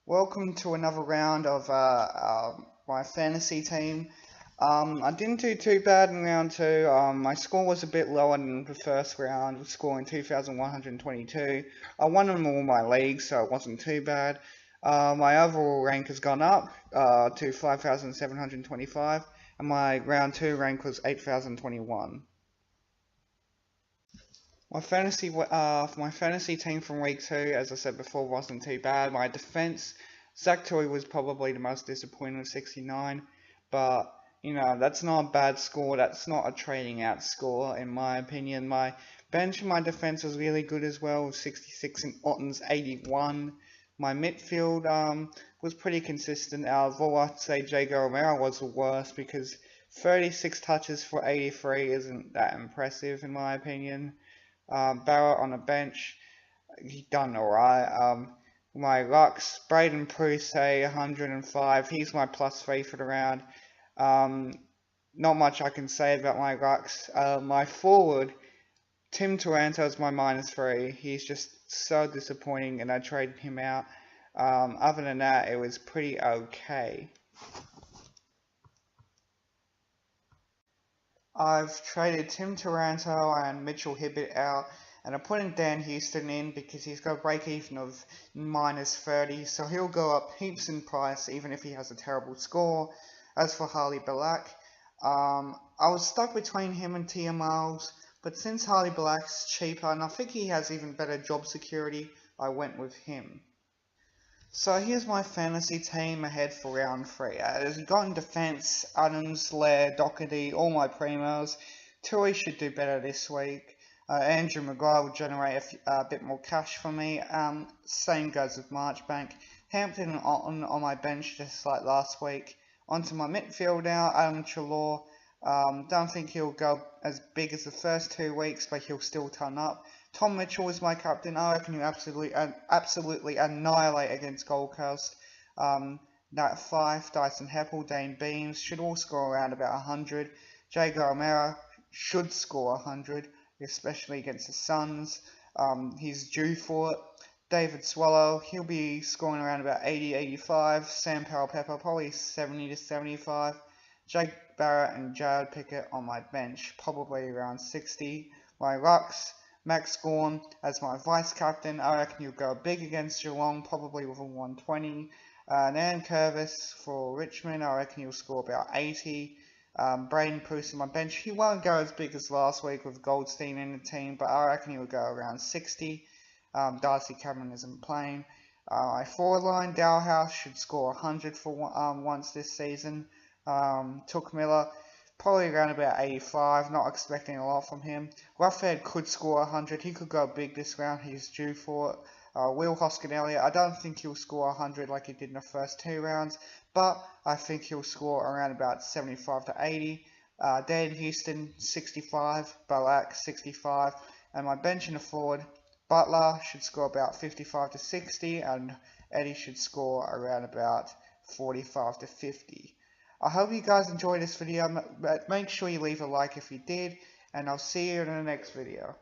Welcome to another round of my fantasy team. I didn't do too bad in round two. My score was a bit lower than the first round, scoring 2,122. I won in all my leagues, so it wasn't too bad. My overall rank has gone up to 5,725, and my round two rank was 8,021. My fantasy team from week two, as I said before, wasn't too bad. My defense, Zach Toy was probably the most disappointing with 69, but that's not a bad score. That's not a trading out score in my opinion. My bench and my defense was really good as well, with 66 and Otten's 81. My midfield was pretty consistent. Out of all, I'd say Jago Romero was the worst because 36 touches for 83 isn't that impressive in my opinion. Barrett on the bench, he done alright. My Lux, Braden Pruce, 105. He's my +3 for the round. Not much I can say about my Lux. My forward, Tim Taranto, is my -3. He's just so disappointing, and I traded him out. Other than that, it was pretty okay. I've traded Tim Taranto and Mitchell Hibbert out, and I'm putting Dan Houston in because he's got a break even of -30, so he'll go up heaps in price even if he has a terrible score. As for Harley Black, I was stuck between him and Tia Miles, but since Harley Black's cheaper and I think he has even better job security, I went with him. So here's my fantasy team ahead for round 3. As you got in defense, Adams, Lair, Doherty, all my primos. Tui should do better this week. Andrew Maguire will generate a bit more cash for me. Same goes with Marchbank. Hampton and Otten on my bench just like last week. Onto my midfield now, Adam Trelaw. Don't think he'll go as big as the first 2 weeks, but he'll still turn up. Tom Mitchell is my captain. I reckon he'll absolutely annihilate against Gold Coast. Nat Fife, Dyson Heppel, Dane Beams should all score around about 100. Jago Romero should score 100, especially against the Suns. He's due for it. David Swallow, he'll be scoring around about 80-85. Sam Powell-Pepper, probably 70-75. Jake Barrett and Jared Pickett on my bench, probably around 60. My Lux, Max Gorn as my vice captain. I reckon he'll go big against Geelong, probably with a 120. Nan Curvis for Richmond, I reckon he'll score about 80. Braden Pruce on my bench. He won't go as big as last week with Goldstein in the team, but I reckon he'll go around 60. Darcy Cameron isn't playing. My forward line, Dalhouse should score 100 for once this season. Took Miller, probably around about 85, not expecting a lot from him. Roughhead could score 100, he could go big this round, he's due for it. Will Hoskin Elliott, I don't think he'll score 100 like he did in the first 2 rounds, but I think he'll score around about 75 to 80. Dan Houston, 65, Balak, 65, and my bench in the forward, Butler should score about 55 to 60, and Eddie should score around about 45 to 50. I hope you guys enjoyed this video, but make sure you leave a like if you did, and I'll see you in the next video.